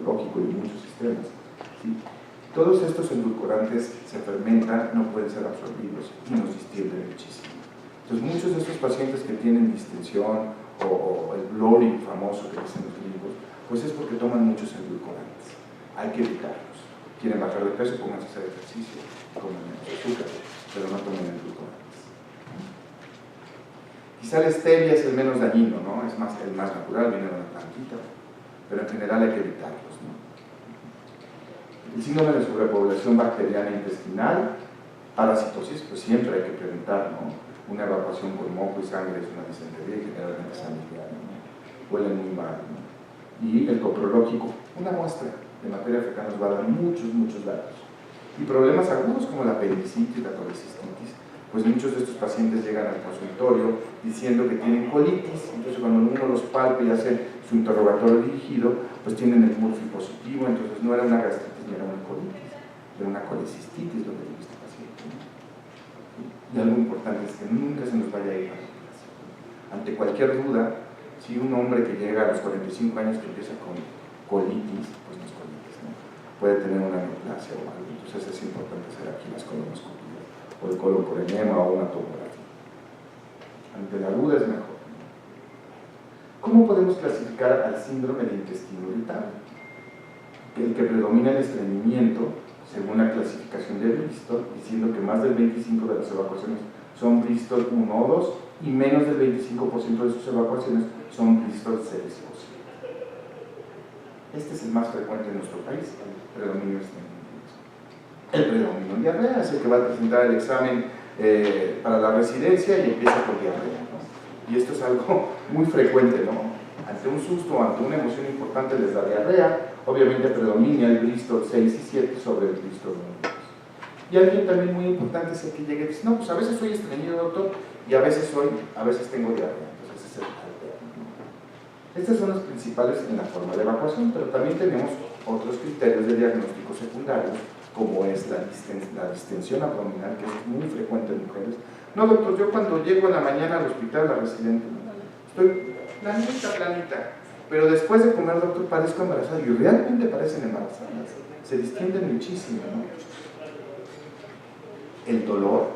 oncológico y muchos sistemas, ¿sí? Todos estos endulcorantes se fermentan, no pueden ser absorbidos y nos distienden muchísimo. Entonces muchos de estos pacientes que tienen distensión o el bloating famoso que dicen los libros, pues es porque toman muchos endulcorantes. Hay que evitarlos. Quieren bajar de peso, pónganse a hacer ejercicio, comen menos azúcar, pero no tomen endulcorantes. Quizá la stevia es el menos dañino, ¿no? Es el más natural, viene de una plantita, pero en general hay que evitarlos, ¿no? El síndrome de sobrepoblación bacteriana intestinal, parasitosis, pues siempre hay que preguntar, ¿no? Una evacuación con moco y sangre es una disentería y generalmente sanguínea, ¿no? Huele muy mal, ¿no? Y el coprológico, una muestra de materia fecal nos va a dar muchos datos. Y problemas agudos como la apendicitis, la colecistitis, pues muchos de estos pacientes llegan al consultorio diciendo que tienen colitis, entonces cuando uno los palpa y hace su interrogatorio dirigido, pues tienen el Murphy positivo, entonces no era una gastritis ni era una colitis, era una colecistitis lo que tiene este paciente, ¿no? Y algo importante es que nunca se nos vaya a ir a la clase. Ante cualquier duda, si un hombre que llega a los 45 años que empieza con colitis, pues no es colitis, ¿no? Puede tener una neoplasia o algo, entonces es importante hacer aquí las colonoscopías, o el colon por enema o una tomografía. Ante la duda es mejor. ¿Cómo podemos clasificar al síndrome de intestino irritable? El que predomina el estreñimiento, según la clasificación de Bristol, diciendo que más del 25% de las evacuaciones son Bristol 1 o 2 y menos del 25% de sus evacuaciones son Bristol 6 o 7. Este es el más frecuente en nuestro país, el predominio estreñimiento. El predominio diarrea es el que va a presentar el examen para la residencia y empieza por diarrea, ¿no? Y esto es algo muy frecuente, ¿no? Ante un susto, ante una emoción importante les da diarrea, obviamente predomina el Bristol 6 y 7 sobre el Bristol 1 y 2. Y alguien también muy importante es el que llega y dice, no, pues a veces soy estreñido, doctor, y a veces tengo diarrea, entonces es el alterno, ¿no? Estas son las principales en la forma de evacuación, pero también tenemos otros criterios de diagnóstico secundarios, como es la distensión abdominal, que es muy frecuente en mujeres. No, doctor, yo cuando llego en la mañana al hospital, a residente, estoy planita, pero después de comer, doctor, parezco embarazada, y realmente parecen embarazadas, se distienden muchísimo, ¿no? El dolor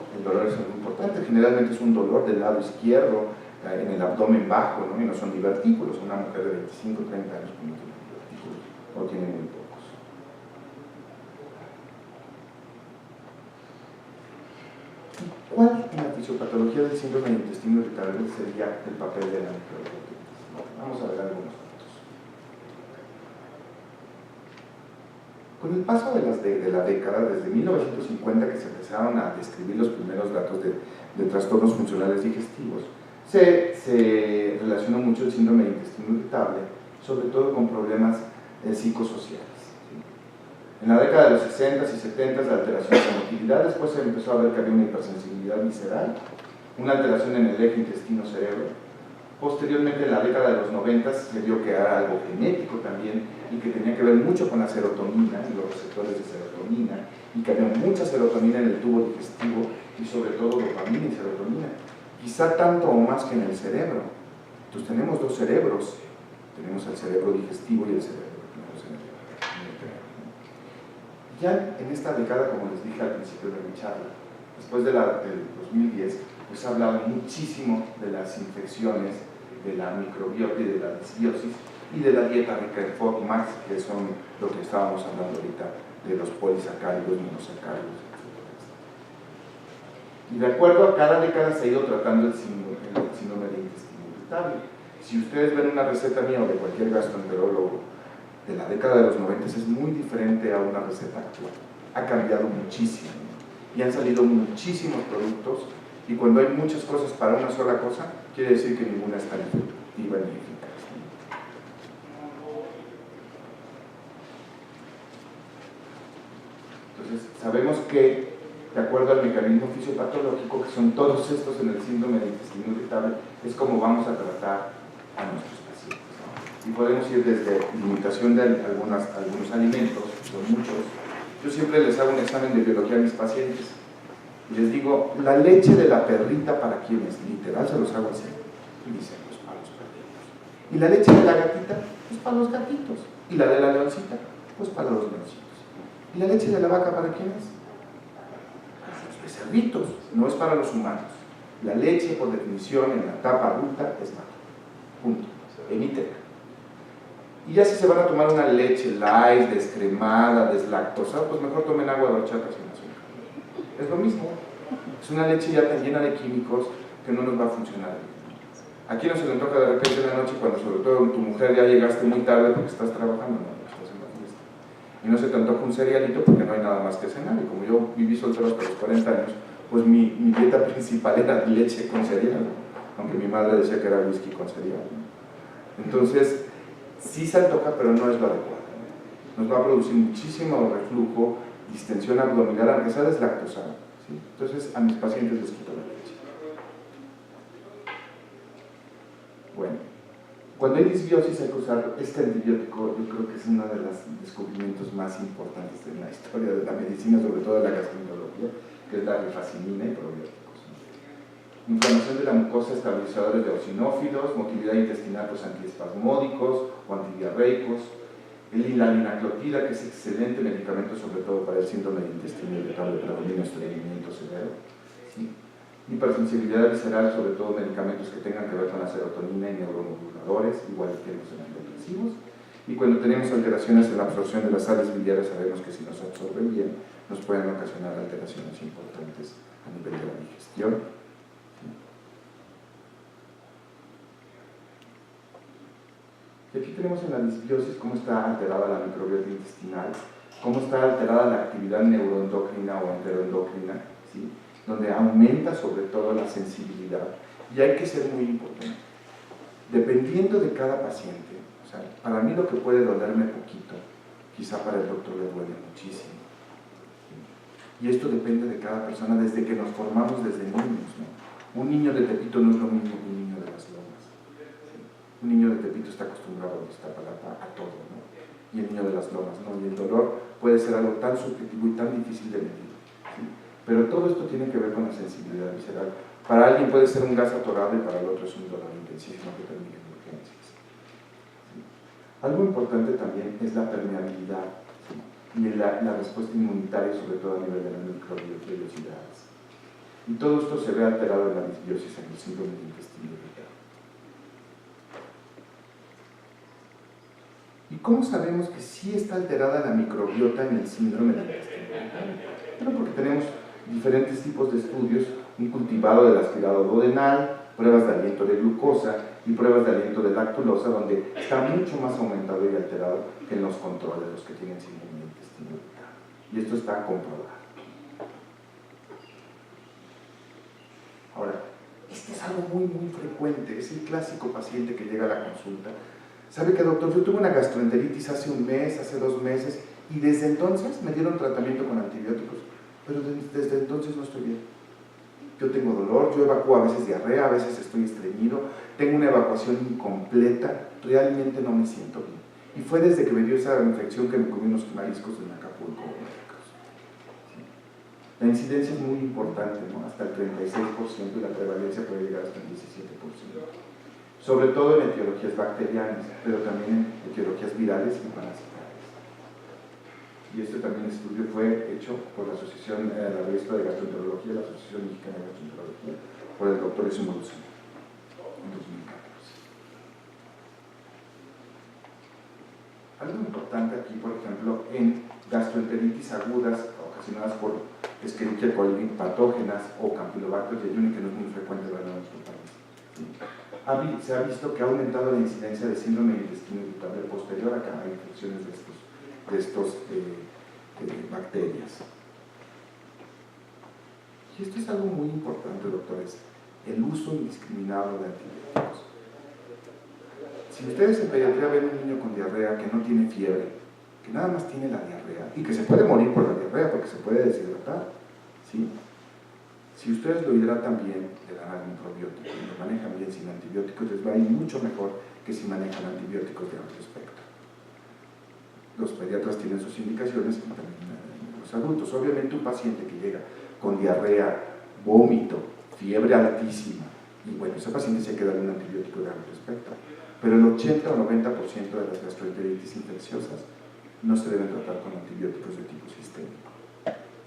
es muy importante, generalmente es un dolor del lado izquierdo, en el abdomen bajo, ¿no? Y no son divertículos, una mujer de 25 o 30 años no tiene divertículos, o tiene muy pocos. ¿Cuál en la fisiopatología del síndrome de intestino irritable sería el papel de la microbiota? Vamos a ver algunos datos. Con el paso de la década, desde 1950 que se empezaron a describir los primeros datos de trastornos funcionales digestivos, se relacionó mucho el síndrome de intestino irritable, sobre todo con problemas psicosociales. En la década de los 60s y 70s, la alteración de la motilidad, después se empezó a ver que había una hipersensibilidad visceral, una alteración en el eje intestino-cerebro. Posteriormente, en la década de los 90s, se vio que era algo genético también y que tenía que ver mucho con la serotonina y los receptores de serotonina, y que había mucha serotonina en el tubo digestivo y sobre todo dopamina y serotonina, quizá tanto o más que en el cerebro. Entonces tenemos dos cerebros, tenemos el cerebro digestivo y el cerebro que tenemos en el cráneo. Ya en esta década, como les dije al principio de mi charla, después del 2010, pues se ha hablado muchísimo de las infecciones, de la microbiota y de la disbiosis y de la dieta rica en FODMAPs, que son lo que estábamos hablando ahorita de los polisacáridos, monosacáridos, etc. Y de acuerdo a cada década se ha ido tratando el síndrome de intestino irritable. Si ustedes ven una receta mía o de cualquier gastroenterólogo de la década de los 90, es muy diferente a una receta actual. Ha cambiado muchísimo y han salido muchísimos productos, y cuando hay muchas cosas para una sola cosa, quiere decir que ninguna es tan efectiva ni eficaz. Entonces, sabemos que, de acuerdo al mecanismo fisiopatológico, que son todos estos en el síndrome de intestino irritable, es como vamos a tratar a nuestros pacientes, ¿no? Y podemos ir desde limitación de algunos alimentos, son muchos. Yo siempre les hago un examen de biología a mis pacientes y les digo, la leche de la perrita, ¿para quiénes? Literal, se los hago así. Y dicen, pues para los perritos. ¿Y la leche de la gatita? Pues para los gatitos. ¿Y la de la leoncita? Pues para los leoncitos. ¿Y la leche de la vaca para quién es? Para los becerritos, no es para los humanos. La leche, por definición, en la etapa adulta es mala. Punto. Evítela. Y ya si se van a tomar una leche light, descremada, deslactosada, pues mejor tomen agua de horchata sin azúcar. Es lo mismo. Es una leche ya tan llena de químicos que no nos va a funcionar bien. Aquí no se le antoja de repente en la noche cuando sobre todo tu mujer ya llegaste muy tarde porque estás trabajando, no, estás en la fiesta. Y no se te antoja un cerealito porque no hay nada más que cenar. Y como yo viví soltero hasta los 40 años, pues mi dieta principal era leche con cereal, ¿no? Aunque mi madre decía que era whisky con cereal, ¿no? Entonces, sí se antoja, pero no es lo adecuado, ¿no? Nos va a producir muchísimo reflujo, distensión abdominal, aunque sea deslactosada, ¿sí? Entonces, a mis pacientes les quito la leche. Bueno, cuando hay disbiosis hay que usar este antibiótico. Yo creo que es uno de los descubrimientos más importantes en la historia de la medicina, sobre todo de la gastroenterología, que es la rifacinina y probióticos, ¿no? Inflamación de la mucosa, estabilizadores de eosinófilos, motilidad intestinal, pues antiespasmódicos o antidiarreicos, la linaclotida, que es excelente medicamento sobre todo para el síndrome de intestino irritable, predominio, estreñimiento severo, ¿sí? Hipersensibilidad visceral, sobre todo medicamentos que tengan que ver con la serotonina y neuromoduladores, igual que los antidepresivos. Y cuando tenemos alteraciones en la absorción de las sales biliares, sabemos que si no se absorben bien, nos pueden ocasionar alteraciones importantes a nivel de la digestión. Y aquí tenemos en la disbiosis cómo está alterada la microbiota intestinal, cómo está alterada la actividad neuroendocrina o enteroendocrina, ¿sí? Donde aumenta sobre todo la sensibilidad. Y hay que ser muy importante. Dependiendo de cada paciente, o sea, para mí lo que puede dolerme poquito, quizá para el doctor le duele muchísimo. Y esto depende de cada persona desde que nos formamos desde niños, ¿no? Un niño de Tepito no es lo mismo que un niño de las Lomas, ¿sí? Un niño de Tepito está acostumbrado a Iztapalapa a todo, ¿no? Y el niño de las Lomas, ¿no? Y el dolor puede ser algo tan subjetivo y tan difícil de medir, ¿sí? Pero todo esto tiene que ver con la sensibilidad visceral. Para alguien puede ser un gas atorado y para el otro es un dolor intensísimo que termina en urgencias, ¿sí? Algo importante también es la permeabilidad, ¿sí? Y la respuesta inmunitaria, sobre todo a nivel de las microvellosidades. Y todo esto se ve alterado en la disbiosis en el síndrome del intestino irritable. ¿Y cómo sabemos que sí está alterada la microbiota en el síndrome del intestino irritable? Bueno, porque tenemos diferentes tipos de estudios, un cultivado del aspirado duodenal, pruebas de aliento de glucosa y pruebas de aliento de lactulosa, donde está mucho más aumentado y alterado que en los controles, los que tienen síndrome del intestino irritable. Y esto está comprobado. Ahora, este es algo muy frecuente, es el clásico paciente que llega a la consulta. ¿Sabe qué, doctor? Yo tuve una gastroenteritis hace un mes, hace 2 meses, y desde entonces me dieron tratamiento con antibióticos, pero desde entonces no estoy bien. Yo tengo dolor, yo evacúo a veces diarrea, a veces estoy estreñido, tengo una evacuación incompleta, realmente no me siento bien. Y fue desde que me dio esa infección que me comí unos mariscos en Acapulco. La incidencia es muy importante, ¿no? Hasta el 36% y la prevalencia puede llegar hasta el 17%. Sobre todo en etiologías bacterianas, pero también en etiologías virales y parasitarias. Y este también estudio fue hecho por la Asociación, la revista de Gastroenterología, la Asociación Mexicana de Gastroenterología, por el doctor Isimo Luzano, en 2014. Algo importante aquí, por ejemplo, en gastroenteritis agudas ocasionadas por Escherichia coli patógenas o Campylobacter jejuni, que no es muy frecuente verlo en nuestro país, ¿sí? Se ha visto que ha aumentado la incidencia de síndrome de intestino irritable posterior a cada infecciones de estos bacterias. Y esto es algo muy importante, doctores, el uso indiscriminado de antibióticos. Si ustedes en pediatría ven un niño con diarrea que no tiene fiebre, que nada más tiene la diarrea y que se puede morir por la diarrea porque se puede deshidratar, ¿sí? Si ustedes lo hidratan bien, le dan algún probiótico y lo manejan bien sin antibióticos, les va a ir mucho mejor que si manejan antibióticos de amplio espectro. Los pediatras tienen sus indicaciones y también los adultos. Obviamente un paciente que llega con diarrea, vómito, fiebre altísima, y bueno, ese paciente se hay que darle un antibiótico de amplio espectro. pero el 80 o 90% de las gastroenteritis infecciosas no se deben tratar con antibióticos de tipo sistémico.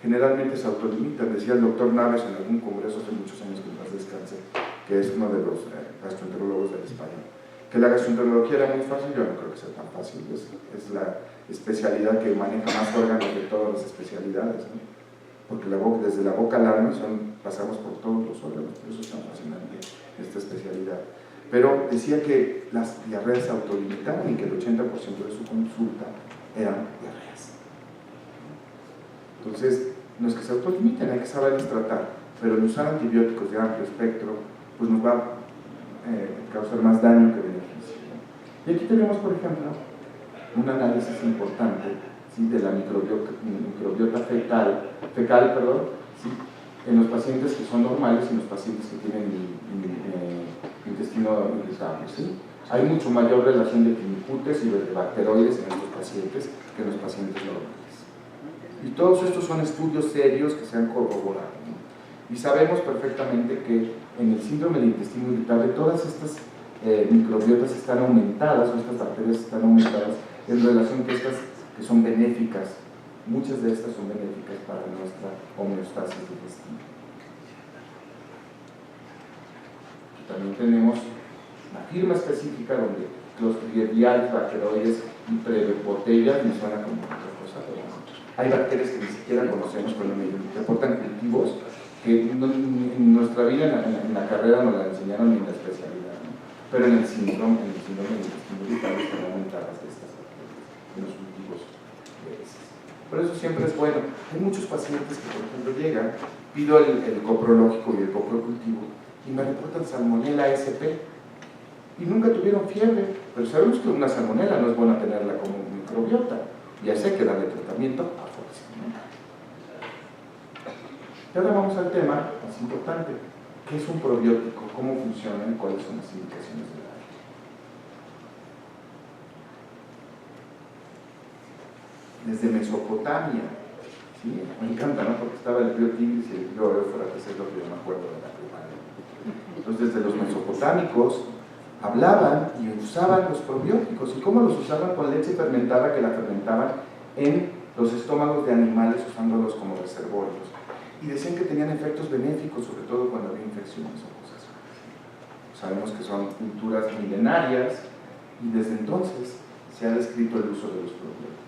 Generalmente se autolimitan. Decía el doctor Naves en algún congreso hace muchos años, que en paz descanse, que es uno de los gastroenterólogos del español, que la gastroenterología era muy fácil. Yo no creo que sea tan fácil. Es la especialidad que maneja más órganos de todas las especialidades, ¿no? Porque desde la boca al alma pasamos por todos los órganos, por eso es tan fascinante esta especialidad. Pero decía que las diarreas se autolimitaban y que el 80% de su consulta eran diarreas. Entonces, no es que se autolimiten, hay que saberlas tratar, pero el usar antibióticos de amplio espectro pues nos va a causar más daño que beneficio, ¿no? Y aquí tenemos, por ejemplo, un análisis importante, ¿sí?, de la microbiota fecal, ¿sí?, en los pacientes que son normales y en los pacientes que tienen intestino irritable, ¿sí? Hay mucho mayor relación de finicutes y de bacteroides en estos pacientes que en los pacientes normales. Y todos estos son estudios serios que se han corroborado, ¿no? Y sabemos perfectamente que en el síndrome del intestino irritable todas estas microbiotas están aumentadas, o estas bacterias están aumentadas en relación que estas que son benéficas, muchas de estas son benéficas para nuestra homeostasis digestiva. Aquí también tenemos una firma específica donde Clostridiales, bacteroides y Prevotella me suena como otra cosa, pero hay bacterias que ni siquiera conocemos cuando me reportan cultivos que en nuestra vida en la carrera nos la enseñaron ni en la especialidad, ¿no? Pero en el síndrome del intestino irritable están aumentadas de estas bacterias en los cultivos de heces. Por eso siempre es bueno. Hay muchos pacientes que, por ejemplo, llegan, pido el coprológico y el coprocultivo y me reportan Salmonella SP y nunca tuvieron fiebre, pero sabemos que una salmonela no es buena tenerla como microbiota, y así hay que darle tratamiento a fuerza, ¿no? Y ahora vamos al tema más importante: ¿qué es un probiótico? ¿Cómo funciona y cuáles son las indicaciones de la área? Desde Mesopotamia, ¿sí? Me encanta, ¿no? Porque estaba el río Tigris y el río Éufrates, es lo que yo me acuerdo de la primaria. Entonces, desde los mesopotámicos hablaban y usaban los probióticos. ¿Y cómo los usaban? Con leche fermentada, que la fermentaban en los estómagos de animales usándolos como reservorios. Y decían que tenían efectos benéficos, sobre todo cuando había infecciones o cosas así. Sabemos que son culturas milenarias y desde entonces se ha descrito el uso de los probióticos.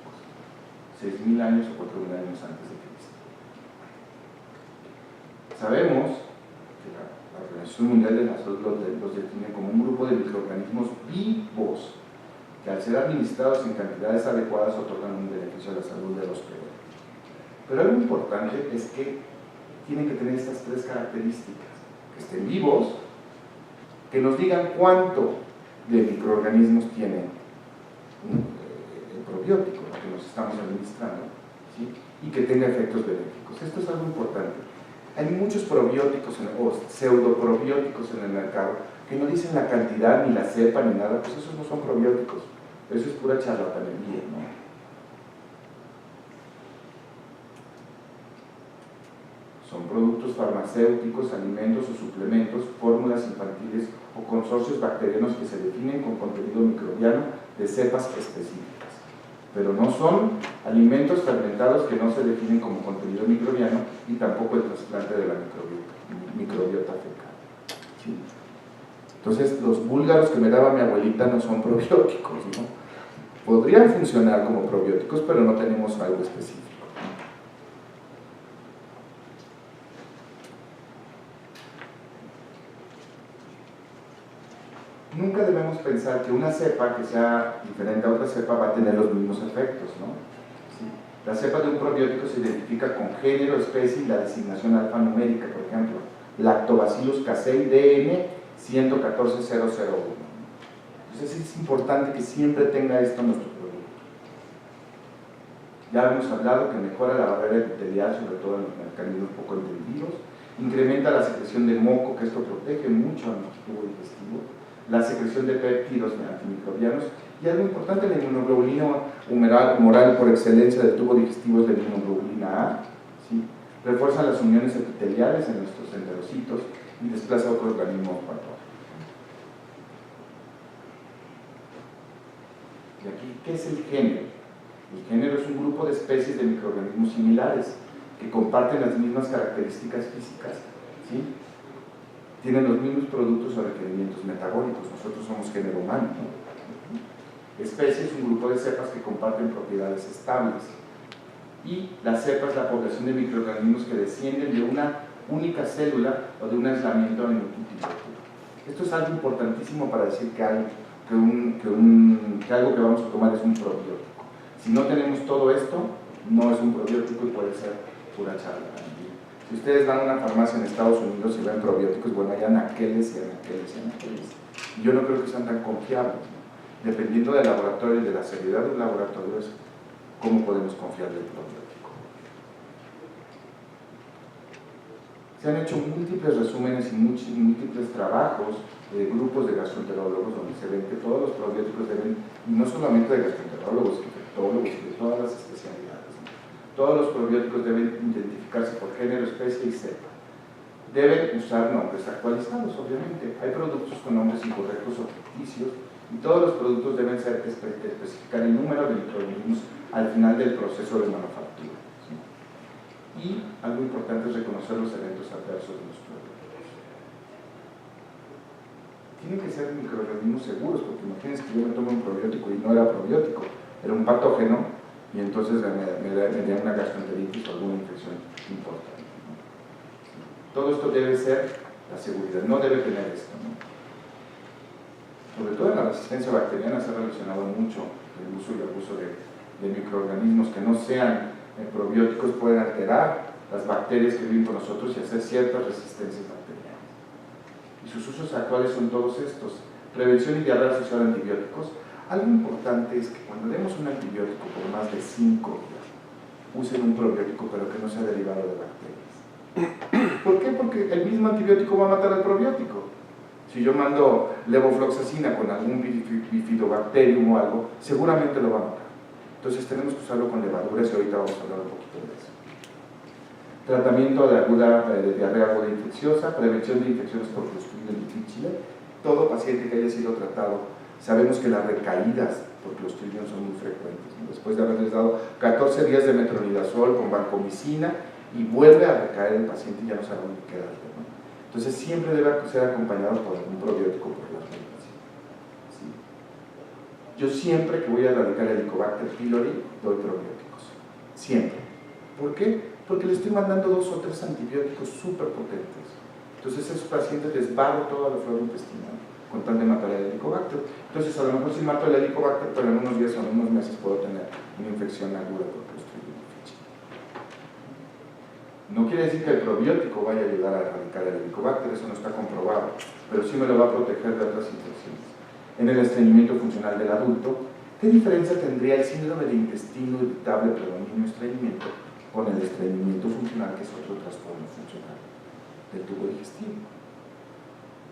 6.000 años o 4.000 años antes de Cristo. Sabemos que la Organización Mundial de la Salud los define como un grupo de microorganismos vivos que, al ser administrados en cantidades adecuadas, otorgan un beneficio a la salud de los peores. Pero algo importante es que tienen que tener estas tres características: que estén vivos, que nos digan cuánto de microorganismos tiene el probiótico, lo que nos estamos administrando, ¿sí?, y que tenga efectos benéficos. Esto es algo importante. Hay muchos probióticos o pseudoprobióticos en el mercado que no dicen la cantidad, ni la cepa, ni nada. Pues esos no son probióticos, eso es pura charlatanería, ¿no? Son productos farmacéuticos, alimentos o suplementos, fórmulas infantiles o consorcios bacterianos que se definen con contenido microbiano de cepas específicas. Pero no son alimentos fermentados que no se definen como contenido microbiano, y tampoco el trasplante de la microbiota fecal, ¿sí? Entonces, los búlgaros que me daba mi abuelita no son probióticos, ¿no? Podrían funcionar como probióticos, pero no tenemos algo específico, ¿no? Nunca debemos pensar que una cepa que sea diferente a otra cepa va a tener los mismos efectos, ¿no? ¿Sí? La cepa de un probiótico se identifica con género, especie y la designación alfanumérica. Por ejemplo, Lactobacillus casei DN 114001. Entonces es importante que siempre tenga esto en nuestro producto. Ya hemos hablado que mejora la barrera epitelial, sobre todo en los mecanismos poco entendidos, incrementa la secreción de moco, que esto protege mucho a nuestro tubo digestivo, la secreción de péptidos antimicrobianos, y algo importante, la inmunoglobulina humoral por excelencia del tubo digestivo es la inmunoglobulina A, ¿sí? Refuerza las uniones epiteliales en nuestros enterocitos y desplaza otro organismo patógeno. Y aquí, ¿qué es el género? El género es un grupo de especies de microorganismos similares que comparten las mismas características físicas, ¿sí? Tienen los mismos productos o requerimientos metabólicos. Nosotros somos género humano, ¿no? Especie es un grupo de cepas que comparten propiedades estables. Y la cepa es la población de microorganismos que descienden de una única célula o de un aislamiento aminotípico. Esto es algo importantísimo para decir que algo que vamos a tomar es un probiótico. Si no tenemos todo esto, no es un probiótico y puede ser pura charla. Si ustedes van a una farmacia en Estados Unidos y ven probióticos, bueno, hay anaqueles y anaqueles y anaqueles. Y yo no creo que sean tan confiables, ¿no? Dependiendo del laboratorio y de la seriedad del laboratorio, es cómo podemos confiar del probiótico. Se han hecho múltiples resúmenes y múltiples trabajos de grupos de gastroenterólogos donde se ven que todos los probióticos deben, y no solamente de gastroenterólogos, infectólogos y de todas las especialidades, ¿no? Todos los probióticos deben identificarse por género, especie y cepa. Deben usar nombres actualizados, obviamente. Hay productos con nombres incorrectos o ficticios y todos los productos deben especificar el número de microorganismos al final del proceso de manufactura, ¿sí? Y algo importante es reconocer los eventos adversos de los probióticos. Tienen que ser microorganismos seguros, porque imagínense que yo me tomo un probiótico y no era probiótico, era un patógeno y entonces me da una gastroenteritis o alguna infección importante, ¿no? Todo esto debe ser la seguridad, no debe tener esto, ¿no? Sobre todo en la resistencia bacteriana se ha relacionado mucho el uso y abuso de microorganismos que no sean probióticos, pueden alterar las bacterias que viven con nosotros y hacer ciertas resistencias bacterianas. Y sus usos actuales son todos estos: prevención y diarrea asociada a antibióticos. Algo importante es que cuando demos un antibiótico por más de 5 días, usen un probiótico pero que no sea derivado de bacterias. ¿Por qué? Porque el mismo antibiótico va a matar al probiótico. Si yo mando levofloxacina con algún bifidobacterium o algo, seguramente lo va a matar. Entonces tenemos que usarlo con levaduras y ahorita vamos a hablar un poquito de eso. Tratamiento de diarrea aguda infecciosa, prevención de infecciones por Clostridium difficile. Todo paciente que haya sido tratado, sabemos que las recaídas por Clostridium son muy frecuentes, ¿no? Después de haberles dado 14 días de metronidazol con vancomicina y vuelve a recaer el paciente y ya no sabe dónde quedarle, ¿no? Entonces siempre debe ser acompañado por un probiótico por las reglas, ¿sí? Yo siempre que voy a erradicar el Helicobacter pylori doy probióticos, siempre. ¿Por qué? Porque le estoy mandando 2 o 3 antibióticos súper potentes. Entonces a esos pacientes les barro toda la flora intestinal con tal de matar el Helicobacter. Entonces a lo mejor sí mato el Helicobacter, pero en unos días o en unos meses puedo tener una infección aguda por Clostridium difficile. No quiere decir que el probiótico vaya a ayudar a erradicar el Helicobacter, eso no está comprobado, pero sí me lo va a proteger de otras infecciones. En el estreñimiento funcional del adulto, ¿qué diferencia tendría el síndrome de intestino irritable predominio estreñimiento con el estreñimiento funcional, que es otro trastorno funcional del tubo digestivo?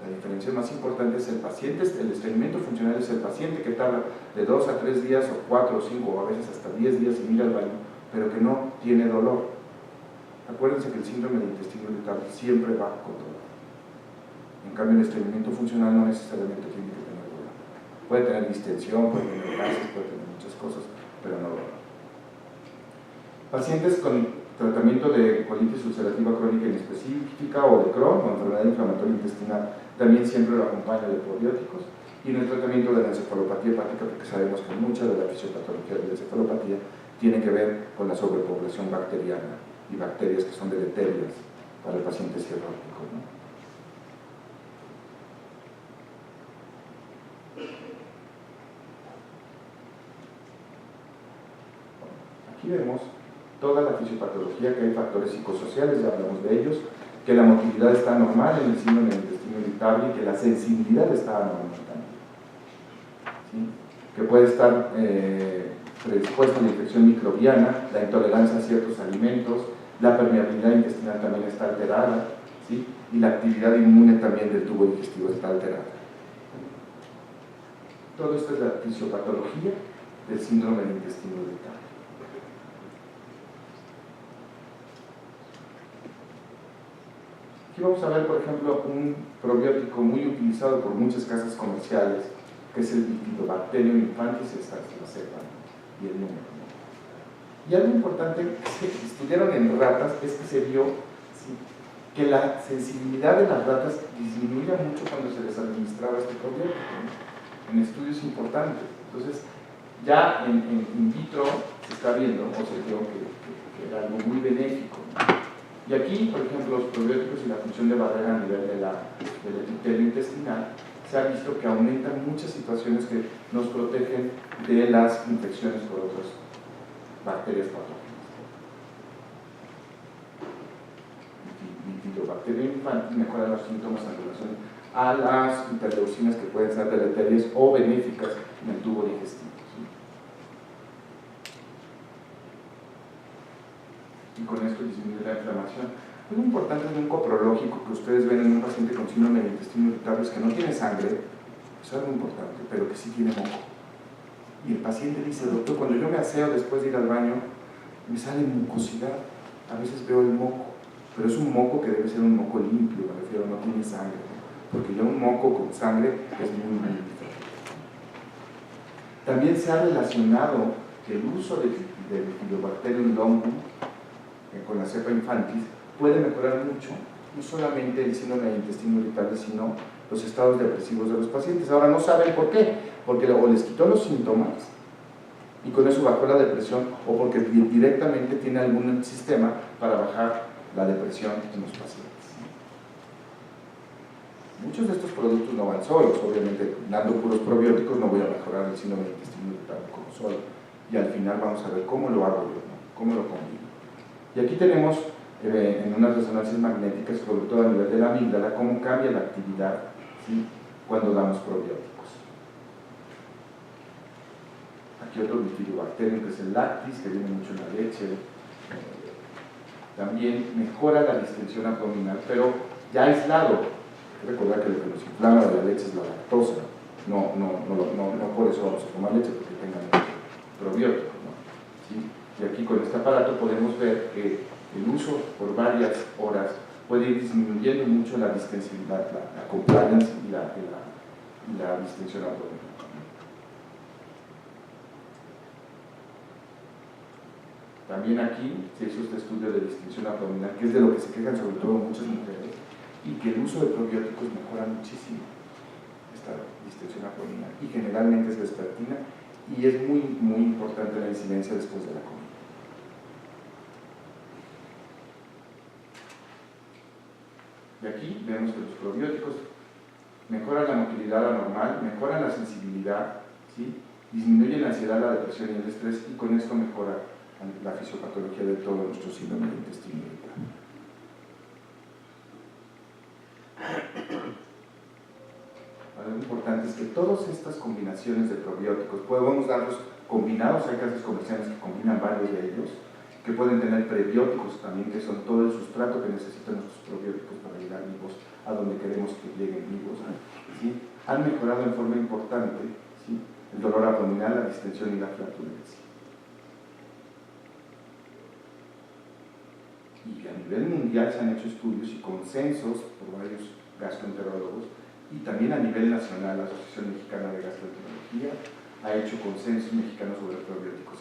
La diferencia más importante es el paciente. El estreñimiento funcional es el paciente que tarda de 2 a 3 días o 4 o 5 o a veces hasta 10 días en ir al baño, pero que no tiene dolor. Acuérdense que el síndrome de intestino irritable siempre va con dolor. En cambio, el estreñimiento funcional no necesariamente tiene que tener dolor. Puede tener distensión, puede tener gases, puede tener muchas cosas, pero no dolor. Pacientes con tratamiento de colitis ulcerativa crónica inespecífica o de Crohn o enfermedad inflamatoria intestinal, también siempre lo acompaña de probióticos. Y en el tratamiento de la encefalopatía hepática, porque sabemos que mucha de la fisiopatología de la encefalopatía tiene que ver con la sobrepoblación bacteriana y bacterias que son deleterias para el paciente cirrótico, ¿no? Aquí vemos toda la fisiopatología, que hay factores psicosociales, ya hablamos de ellos, que la motilidad está normal en el síndrome del intestino irritable y que la sensibilidad está normal también, ¿sí? Que puede estar predispuesta a la infección microbiana, la intolerancia a ciertos alimentos, la permeabilidad intestinal también está alterada, ¿sí? Y la actividad inmune también del tubo digestivo está alterada. Todo esto es la fisiopatología del síndrome del intestino irritable. Aquí vamos a ver, por ejemplo, un probiótico muy utilizado por muchas casas comerciales, que es el Bifidobacterium infantis, esta es la cepa, ¿no? Y el número, ¿no? Y algo importante que estudiaron en ratas es que se vio, ¿sí?, que la sensibilidad de las ratas disminuía mucho cuando se les administraba este probiótico, ¿no?, en estudios importantes. Entonces, ya en in vitro se está viendo, o se vio que era algo muy benéfico, ¿no? Y aquí, por ejemplo, los probióticos y la función de barrera a nivel del epitelio intestinal, se ha visto que aumentan muchas situaciones que nos protegen de las infecciones por otras bacterias patógenas. Bifidobacterium infantis mejora los síntomas en relación a las interleucinas que pueden ser deleterias o benéficas en el tubo digestivo, ¿sí? Y con esto disminuye la inflamación. Algo importante en un coprológico que ustedes ven en un paciente con síndrome del intestino irritable es que no tiene sangre, es algo importante, pero que sí tiene moco. Y el paciente dice: doctor, cuando yo me aseo después de ir al baño, me sale mucosidad, a veces veo el moco, pero es un moco que debe ser un moco limpio, me refiero, no tiene sangre, ¿no? Porque ya un moco con sangre es muy diferente. También se ha relacionado el uso de Bifidobacterium longum con la cepa infantis puede mejorar mucho, no solamente el síndrome del intestino irritable, sino los estados depresivos de los pacientes. Ahora no saben por qué, porque o les quitó los síntomas y con eso bajó la depresión, o porque directamente tiene algún sistema para bajar la depresión en los pacientes. Muchos de estos productos no van solos, obviamente dando puros probióticos no voy a mejorar el síndrome del intestino irritable como solo, y al final vamos a ver cómo lo hago yo, ¿no?, cómo lo combino. Y aquí tenemos en unas resonancias magnéticas, sobre todo a nivel de la amígdala, cómo cambia la actividad, ¿sí?, cuando damos probióticos. Aquí otro Bifidobacterium, que es el lactis, que viene mucho en la leche. También mejora la distensión abdominal, pero ya aislado. Hay que recordar que lo que nos inflama de la leche es la lactosa. No por eso vamos a tomar leche, porque tengan probióticos, ¿no? ¿Sí? Y aquí con este aparato podemos ver que el uso por varias horas puede ir disminuyendo mucho la distensibilidad, la compliance y la distensión abdominal. También aquí se hizo este estudio de distensión abdominal, que es de lo que se quejan sobre todo muchas mujeres, y que el uso de probióticos mejora muchísimo esta distensión abdominal, y generalmente es vespertina, y es muy, muy importante la incidencia después de la comida. Y aquí vemos que los probióticos mejoran la motilidad anormal, mejoran la sensibilidad, ¿sí?, disminuyen la ansiedad, la depresión y el estrés, y con esto mejora la fisiopatología de todo nuestro síndrome del intestino irritable. Algo importante es que todas estas combinaciones de probióticos podemos darlos combinados. Hay casas comerciales que combinan varios de ellos, que pueden tener prebióticos también, que son todo el sustrato que necesitan nuestros probióticos para llegar vivos a donde queremos que lleguen vivos, ¿sí? Han mejorado en forma importante, ¿sí?, el dolor abdominal, la distensión y la flatulencia. Y a nivel mundial se han hecho estudios y consensos por varios gastroenterólogos, y también a nivel nacional la Asociación Mexicana de Gastroenterología ha hecho consensos mexicanos sobre probióticos.